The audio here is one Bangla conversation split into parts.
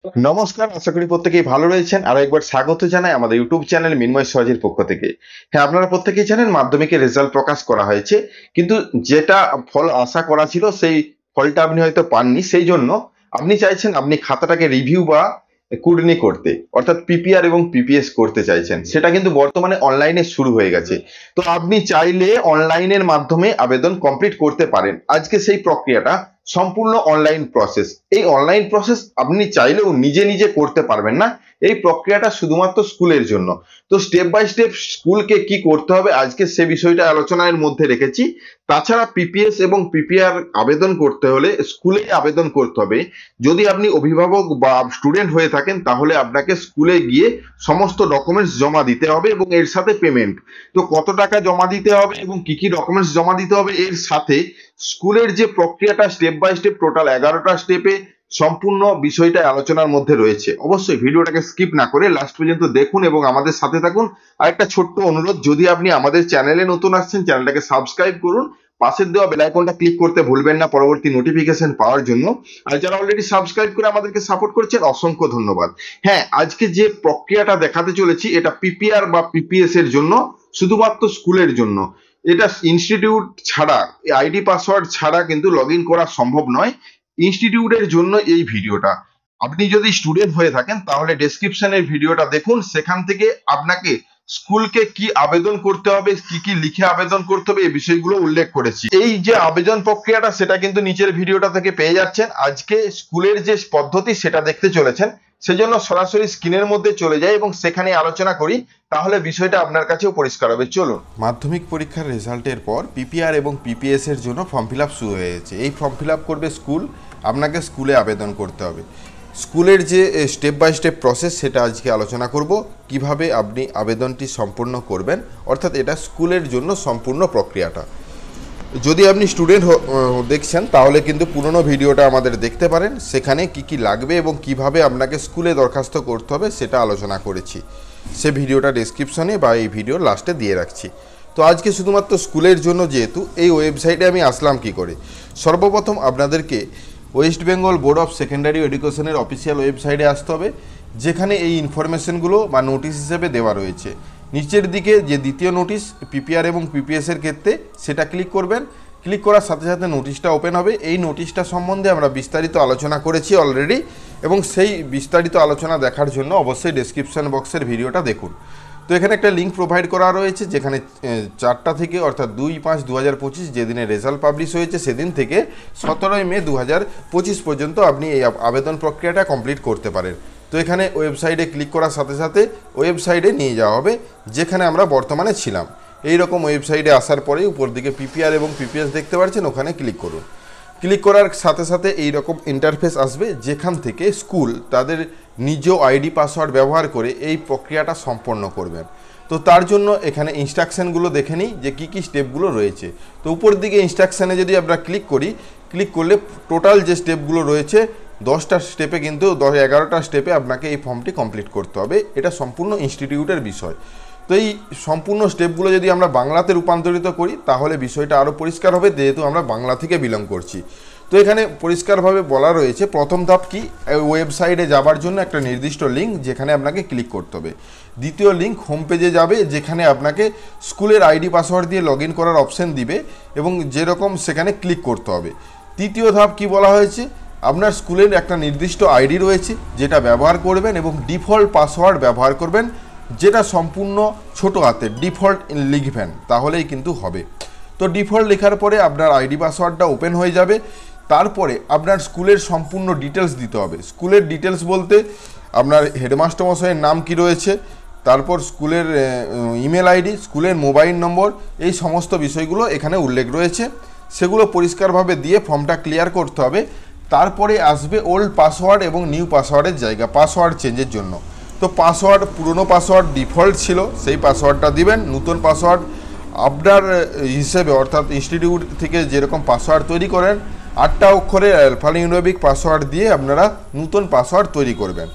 নমস্কার, আশা করি প্রত্যেকেই ভালো রয়েছেন। আরো একবার স্বাগত জানাই আমাদের ইউটিউব চ্যানেল মিন্ময় সহজের পক্ষ থেকে। হ্যাঁ, আপনারা প্রত্যেকেই জানেন মাধ্যমিকের রেজাল্ট প্রকাশ করা হয়েছে, কিন্তু যেটা ফল আশা করা ছিল সেই ফলটা আপনি হয়তো পাননি। সেই জন্য আপনি চাইছেন আপনি খাতাটাকে রিভিউ বা কুর্নি করতে, অর্থাৎ পিপিআর এবং পিপিএস করতে চাইছেন। সেটা কিন্তু বর্তমানে অনলাইনে শুরু হয়ে গেছে। তো আপনি চাইলে অনলাইনের মাধ্যমে আবেদন কমপ্লিট করতে পারেন। আজকে সেই প্রক্রিয়াটা সম্পূর্ণ অনলাইন প্রসেস। এই অনলাইন প্রসেস আপনি চাইলেও নিজে নিজে করতে পারবেন না। এই প্রক্রিয়াটা শুধুমাত্র স্কুলের জন্য। তো স্টেপ বাই স্টেপ স্কুলকে কি করতে হবে আজকে সে বিষয়টা আলোচনার মধ্যে রেখেছি। তাছাড়া পিপিএস এবং পিপিআর আবেদন করতে হলে স্কুলে আবেদন করতে হবে। যদি আপনি অভিভাবক বা স্টুডেন্ট হয়ে থাকেন তাহলে আপনাকে স্কুলে গিয়ে সমস্ত ডকুমেন্টস জমা দিতে হবে এবং এর সাথে পেমেন্ট। তো কত টাকা জমা দিতে হবে এবং কি কি ডকুমেন্টস জমা দিতে হবে, এর সাথে স্কুলের যে প্রক্রিয়াটা স্টেপ বাই স্টেপ টোটাল 11টা স্টেপে সম্পূর্ণ বিষয়টা আলোচনার মধ্যে রয়েছে। অবশ্যই ভিডিওটাকে স্কিপ না করে লাস্ট পর্যন্ত দেখুন এবং আমাদের সাথে থাকুন। আর একটা ছোট্ট অনুরোধ, যদি আপনি আমাদের চ্যানেলে নতুন আসছেন চ্যানেলটাকে সাবস্ক্রাইব করুন, পাশের দেওয়া বেল আইকনটা ক্লিক করতে ভুলবেন না পরবর্তী নোটিফিকেশন পাওয়ার জন্য। আর যারা অলরেডি সাবস্ক্রাইব করে আমাদেরকে সাপোর্ট করছেন অসংখ্য ধন্যবাদ। হ্যাঁ, আজকে যে প্রক্রিয়াটা দেখাতে চলেছি এটা পিপিআর বা পিপিএস এর জন্য, শুধুমাত্র স্কুলের জন্য। এটা ইনস্টিটিউট ছাড়া, আইডি পাসওয়ার্ড ছাড়া কিন্তু লগ ইন করা সম্ভব নয়। ইনস্টিটিউটের জন্য এই ভিডিওটা। আপনি যদি স্টুডেন্ট হয়ে থাকেন তাহলে ডেসক্রিপশনের ভিডিওটা দেখুন, সেখান থেকে আপনাকে স্কুলকে কি আবেদন করতে হবে, কি কি লিখে আবেদন করতে হবে এই বিষয়গুলো উল্লেখ করেছি। এই যে আবেদন প্রক্রিয়াটা সেটা কিন্তু নিচের ভিডিওটা থেকে পেয়ে যাচ্ছেন। আজকে স্কুলের যে পদ্ধতি সেটা দেখতে চলেছেন, সেজন্য সরাসরি স্ক্রিনের মধ্যে চলে যাই এবং সেখানে আলোচনা করি, তাহলে বিষয়টা আপনার কাছেও পরিষ্কার হবে। চলুন। মাধ্যমিক পরীক্ষার রেজাল্টের পর পিপিআর এবং পিপিএস এর জন্য ফর্ম ফিল আপ শুরু হয়ে গেছে। এই ফর্ম ফিল আপ করবে স্কুল, আপনাকে স্কুলে আবেদন করতে হবে। স্কুলের যে স্টেপ বাই স্টেপ প্রসেস সেটা আজকে আলোচনা করব, কিভাবে আপনি আবেদনটি সম্পূর্ণ করবেন, অর্থাৎ এটা স্কুলের জন্য সম্পূর্ণ প্রক্রিয়াটা। যদি আপনি স্টুডেন্ট দেখছেন তাহলে কিন্তু পুরনো ভিডিওটা আমাদের দেখতে পারেন, সেখানে কি কি লাগবে এবং কিভাবে আপনাকে স্কুলে দরখাস্ত করতে হবে সেটা আলোচনা করেছি। সে ভিডিওটা ডেসক্রিপশনে বা এই ভিডিওর লাস্টে দিয়ে রাখছি। তো আজকে শুধুমাত্র স্কুলের জন্য, যেহেতু এই ওয়েবসাইটে আমি আসলাম কি করে। সর্বপ্রথম আপনাদেরকে West Bengal board of secondary এডুকেশনের অফিসিয়াল ওয়েবসাইটে আসতে হবে, যেখানে এই ইনফরমেশনগুলো বা নোটিশ হিসেবে দেওয়া রয়েছে। নিচের দিকে যে দ্বিতীয় নোটিশ পিপিআর এবং পিপিএসের ক্ষেত্রে, সেটা ক্লিক করবেন। ক্লিক করার সাথে সাথে নোটিশটা ওপেন হবে। এই নোটিশটা সম্বন্ধে আমরা বিস্তারিত আলোচনা করেছি অলরেডি, এবং সেই বিস্তারিত আলোচনা দেখার জন্য অবশ্যই ডেসক্রিপশন বক্সের ভিডিওটা দেখুন। তো এখানে একটা লিঙ্ক প্রোভাইড করা রয়েছে, যেখানে 4টা থেকে, অর্থাৎ 2/5/2025 যেদিনে রেজাল্ট পাবলিশ হয়েছে সেদিন থেকে 17 মে 2025 পর্যন্ত আপনি এই আবেদন প্রক্রিয়াটা কমপ্লিট করতে পারেন। তো এখানে ওয়েবসাইটে ক্লিক করার সাথে সাথে ওয়েবসাইটে নিয়ে যাওয়া হবে যেখানে আমরা বর্তমানে ছিলাম। এই রকম ওয়েবসাইটে আসার পরেই উপর দিকে পিপিআর এবং পিপিএস দেখতে পাচ্ছেন, ওখানে ক্লিক করুন। ক্লিক করার সাথে সাথে এই রকম ইন্টারফেস আসবে, যেখান থেকে স্কুল তাদের নিজ আইডি পাসওয়ার্ড ব্যবহার করে এই প্রক্রিয়াটা সম্পন্ন করবেন। তো তার জন্য এখানে ইনস্ট্রাকশানগুলো দেখে নিই যে কী কী স্টেপগুলো রয়েছে। তো উপর দিকে ইনস্ট্রাকশানে যদি আমরা ক্লিক করি, ক্লিক করলে টোটাল যে স্টেপগুলো রয়েছে 10টা স্টেপে, কিন্তু 11টা স্টেপে আপনাকে এই ফর্মটি কমপ্লিট করতে হবে। এটা সম্পূর্ণ ইনস্টিটিউটের বিষয়। তো এই সম্পূর্ণ স্টেপগুলো যদি আমরা বাংলাতে রূপান্তরিত করি তাহলে বিষয়টা আরও পরিষ্কার হবে, যেহেতু আমরা বাংলা থেকে বিলং করছি। তো এখানে পরিষ্কারভাবে বলা রয়েছে প্রথম ধাপ কি, ওয়েবসাইটে যাবার জন্য একটা নির্দিষ্ট লিঙ্ক যেখানে আপনাকে ক্লিক করতে হবে। দ্বিতীয় লিঙ্ক হোম পেজে যাবে, যেখানে আপনাকে স্কুলের আইডি পাসওয়ার্ড দিয়ে লগ ইন করার অপশান দিবে এবং যেরকম সেখানে ক্লিক করতে হবে। তৃতীয় ধাপ কি বলা হয়েছে, আপনার স্কুলের একটা নির্দিষ্ট আইডি রয়েছে যেটা ব্যবহার করবেন এবং ডিফল্ট পাসওয়ার্ড ব্যবহার করবেন, যেটা সম্পূর্ণ ছোট হাতে ডিফল্ট লিখবেন, তাহলেই কিন্তু হবে। তো ডিফল্ট লেখার পরে আপনার আইডি পাসওয়ার্ডটা ওপেন হয়ে যাবে। তারপরে আপনার স্কুলের সম্পূর্ণ ডিটেলস দিতে হবে। স্কুলের ডিটেলস বলতে আপনার হেডমাস্টার মশাইয়ের নাম কি রয়েছে, তারপর স্কুলের ইমেল আইডি, স্কুলের মোবাইল নম্বর, এই সমস্ত বিষয়গুলো এখানে উল্লেখ রয়েছে। সেগুলো পরিষ্কারভাবে দিয়ে ফর্মটা ক্লিয়ার করতে হবে। তারপরে আসবে ওল্ড পাসওয়ার্ড এবং নিউ পাসওয়ার্ডের জায়গা, পাসওয়ার্ড চেঞ্জের জন্য। তো পাসওয়ার্ড, পুরনো পাসওয়ার্ড ডিফল্ট ছিল সেই পাসওয়ার্ডটা দিবেন। নতুন পাসওয়ার্ড আপনার হিসেবে, অর্থাৎ ইনস্টিটিউট থেকে যেরকম পাসওয়ার্ড তৈরি করেন 8টা অক্ষরের অ্যালফানিউমেরিক পাসওয়ার্ড দিয়ে আপনারা নতুন পাসওয়ার্ড তৈরি করবেন।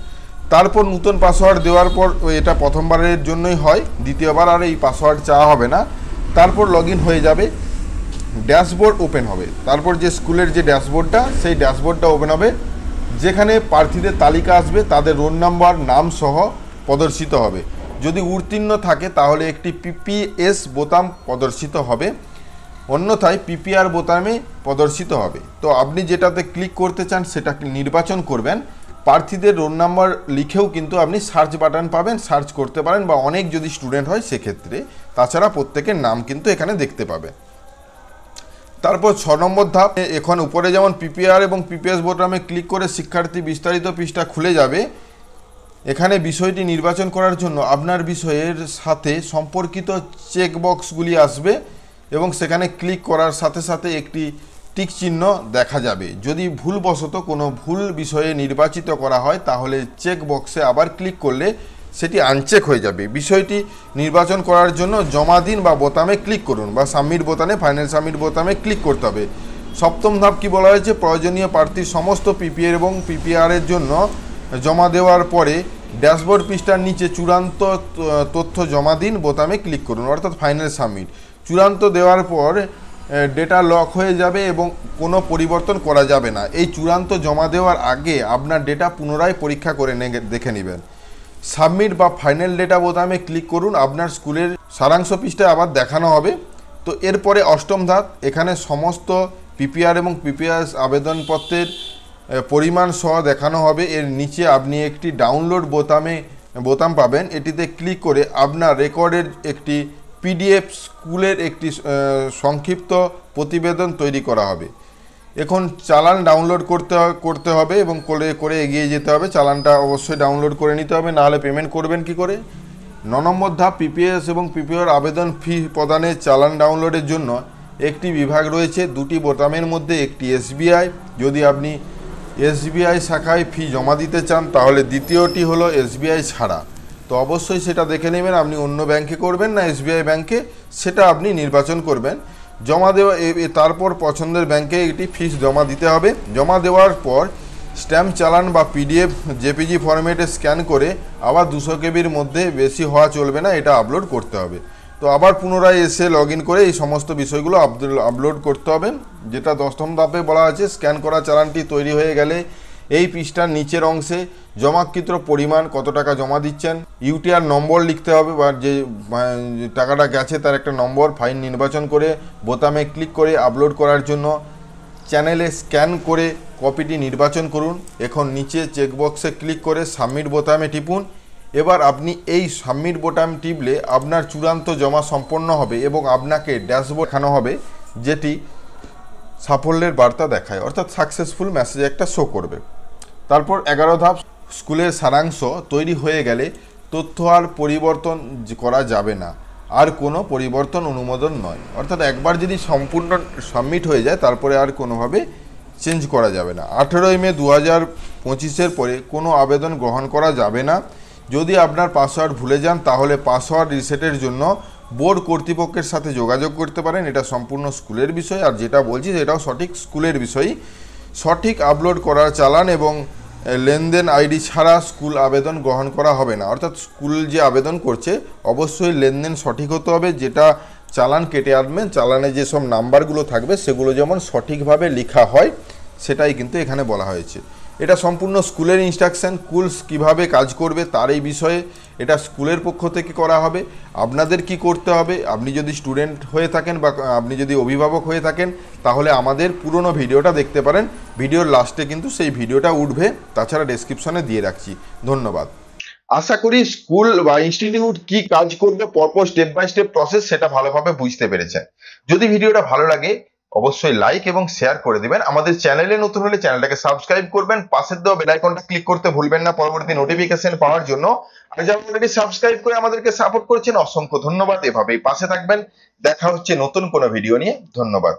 তারপর নতুন পাসওয়ার্ড দেওয়ার পর, এটা প্রথমবারের জন্যই হয়, দ্বিতীয়বার আর এই পাসওয়ার্ড চাওয়া হবে না। তারপর লগ ইন হয়ে যাবে, ড্যাশবোর্ড ওপেন হবে। তারপর যে স্কুলের যে ড্যাশবোর্ডটা, সেই ড্যাশবোর্ডটা ওপেন হবে, যেখানে প্রার্থীদের তালিকা আসবে তাদের রোল নাম্বার নাম সহ প্রদর্শিত হবে। যদি উত্তীর্ণ থাকে তাহলে একটি পিপিএস বোতাম প্রদর্শিত হবে, অন্যথায় পিপিআর বোতামে প্রদর্শিত হবে। তো আপনি যেটাতে ক্লিক করতে চান সেটা নির্বাচন করবেন। প্রার্থীদের রোল নাম্বার লিখেও কিন্তু আপনি সার্চ বাটন পাবেন, সার্চ করতে পারেন, বা অনেক যদি স্টুডেন্ট হয় সেক্ষেত্রে। তাছাড়া প্রত্যেকের নাম কিন্তু এখানে দেখতে পাবে। তারপর 6 নম্বর ধাপ, এখন উপরে যেমন পিপিআর এবং পিপিএস বোতামে ক্লিক করে শিক্ষার্থী বিস্তারিত পৃষ্ঠা খুলে যাবে। এখানে বিষয়টি নির্বাচন করার জন্য আপনার বিষয়ের সাথে সম্পর্কিত চেকবক্সগুলি আসবে এবং সেখানে ক্লিক করার সাথে সাথে একটি টিক চিহ্ন দেখা যাবে। যদি ভুলবশত কোনো ভুল বিষয়ে নির্বাচিত করা হয় তাহলে চেক বক্সে আবার ক্লিক করলে সেটি আনচেক হয়ে যাবে। বিষয়টি নির্বাচন করার জন্য জমা দিন বা বোতামে ক্লিক করুন, বা সাবমিট বোতামে, ফাইনাল সাবমিট বোতামে ক্লিক করতে হবে। 7ম ধাপ কি বলা হয়েছে, প্রয়োজনীয় প্রার্থীর সমস্ত পিপিএ এবং পিপিআর এর জন্য জমা দেওয়ার পরে ড্যাশবোর্ড পৃষ্ঠার নিচে চূড়ান্ত তথ্য জমা দিন বোতামে ক্লিক করুন, অর্থাৎ ফাইনাল সাবমিট। চূড়ান্ত দেওয়ার পর ডেটা লক হয়ে যাবে এবং কোনো পরিবর্তন করা যাবে না। এই চূড়ান্ত জমা দেওয়ার আগে আপনার ডেটা পুনরায় পরীক্ষা করে দেখে নেবেন। সাবমিট বা ফাইনাল ডেটা বোতামে ক্লিক করুন, আপনার স্কুলের সারাংশ পৃষ্ঠায় আবার দেখানো হবে। তো এরপরে 8ম ধাপ, এখানে সমস্ত পিপিআর এবং পিপিএস আবেদনপত্রের পরিমাণ সহ দেখানো হবে। এর নিচে আপনি একটি ডাউনলোড বোতাম পাবেন। এটিতে ক্লিক করে আপনার রেকর্ডের একটি পিডিএফ স্কুলের একটি সংক্ষিপ্ত প্রতিবেদন তৈরি করা হবে। এখন চালান ডাউনলোড করতে হবে এবং করে এগিয়ে যেতে হবে। চালানটা অবশ্যই ডাউনলোড করে নিতে হবে, নাহলে পেমেন্ট করবেন কি করে। 9 নম্বর ধাপ, পিপিএস এবং পিপিআর আবেদন ফি প্রদানের চালান ডাউনলোডের জন্য একটি বিভাগ রয়েছে। 2টি বোতামের মধ্যে একটি এসবিআই। যদি আপনি এসবিআই শাখায় ফি জমা দিতে চান তাহলে দ্বিতীয়টি হলো এসবিআই ছাড়া। তো অবশ্যই সেটা দেখে নেবেন আপনি অন্য ব্যাংকে করবেন না এসবিআই ব্যাংকে, সেটা আপনি নির্বাচন করবেন। জমা দেওয়া, তারপর পছন্দের ব্যাংকে একটি ফিস জমা দিতে হবে। জমা দেওয়ার পর স্ট্যাম্প চালান বা পিডিএফ জেপিজি ফরম্যাটে স্ক্যান করে আবার 200 কেবির মধ্যে বেশি হওয়া চলবে না, এটা আপলোড করতে হবে। তো আবার পুনরায় এসে লগ ইন করে এই সমস্ত বিষয়গুলো আপলোড করতে হবে। যেটা 10ম ধাপে বলা আছে, স্ক্যান করা চালানটি তৈরি হয়ে গেলে এই পৃষ্ঠার নিচের অংশে জমাকৃত পরিমাণ, কত টাকা জমা দিচ্ছেন, ইউটিআর নম্বর লিখতে হবে, বা যে টাকাটা গেছে তার একটা নম্বর। ফাইল নির্বাচন করে বোতামে ক্লিক করে আপলোড করার জন্য চ্যানেলে স্ক্যান করে কপিটি নির্বাচন করুন। এখন নিচে চেকবক্সে ক্লিক করে সাবমিট বোতামে টিপুন। এবার আপনি এই সাবমিট বোতাম টিপলে আপনার চূড়ান্ত জমা সম্পন্ন হবে এবং আপনাকে ড্যাশবোর্ড দেখানো হবে, যেটি সাফল্যের বার্তা দেখায়, অর্থাৎ সাকসেসফুল মেসেজ একটা শো করবে। তারপর 11 ধাপ, স্কুলের সারাংশ তৈরি হয়ে গেলে তথ্য আর পরিবর্তন করা যাবে না, আর কোনো পরিবর্তন অনুমোদন নয়। অর্থাৎ একবার যদি সম্পূর্ণ সাবমিট হয়ে যায় তারপরে আর কোনোভাবে চেঞ্জ করা যাবে না। 18 মে 2025-এর পরে কোনো আবেদন গ্রহণ করা যাবে না। যদি আপনার পাসওয়ার্ড ভুলে যান তাহলে পাসওয়ার্ড রিসেটের জন্য বোর্ড কর্তৃপক্ষের সাথে যোগাযোগ করতে পারেন। এটা সম্পূর্ণ স্কুলের বিষয়, আর যেটা বলছি সেটাও সঠিক স্কুলের বিষয়। সঠিক আপলোড করার চালান এবং লেনদেন আইডি ছাড়া স্কুল আবেদন গ্রহণ করা হবে না। অর্থাৎ স্কুল যে আবেদন করছে অবশ্যই লেনদেন সঠিক হতে হবে। যেটা চালান কেটে আনবেন, চালানে যেসব নাম্বারগুলো থাকবে সেগুলো যেমন সঠিকভাবে লেখা হয় সেটাই কিন্তু এখানে বলা হয়েছে। এটা সম্পূর্ণ স্কুলের ইনস্ট্রাকশন। স্কুল কীভাবে কাজ করবে তার এই বিষয়ে এটা স্কুলের পক্ষ থেকে করা হবে। আপনাদের কি করতে হবে, আপনি যদি স্টুডেন্ট হয়ে থাকেন বা আপনি যদি অভিভাবক হয়ে থাকেন তাহলে আমাদের পুরনো ভিডিওটা দেখতে পারেন। ভিডিওর লাস্টে কিন্তু সেই ভিডিওটা উঠবে, তাছাড়া ডেসক্রিপশনে দিয়ে রাখছি। ধন্যবাদ। আশা করি স্কুল বা ইনস্টিটিউট কি কাজ করবে, পরপর স্টেপ বাই স্টেপ প্রসেস, সেটা ভালোভাবে বুঝতে পেরেছেন। যদি ভিডিওটা ভালো লাগে অবশ্যই লাইক এবং শেয়ার করে দিবেন। আমাদের চ্যানেলে নতুন হলে চ্যানেলটাকে সাবস্ক্রাইব করবেন, পাশের দেওয়া বেল আইকনটা ক্লিক করতে ভুলবেন না পরবর্তী নোটিফিকেশন পাওয়ার জন্য। আর যারা অলরেডি সাবস্ক্রাইব করে আমাদেরকে সাপোর্ট করছেন অসংখ্য ধন্যবাদ। এভাবেই পাশে থাকবেন। দেখা হচ্ছে নতুন কোনো ভিডিও নিয়ে। ধন্যবাদ।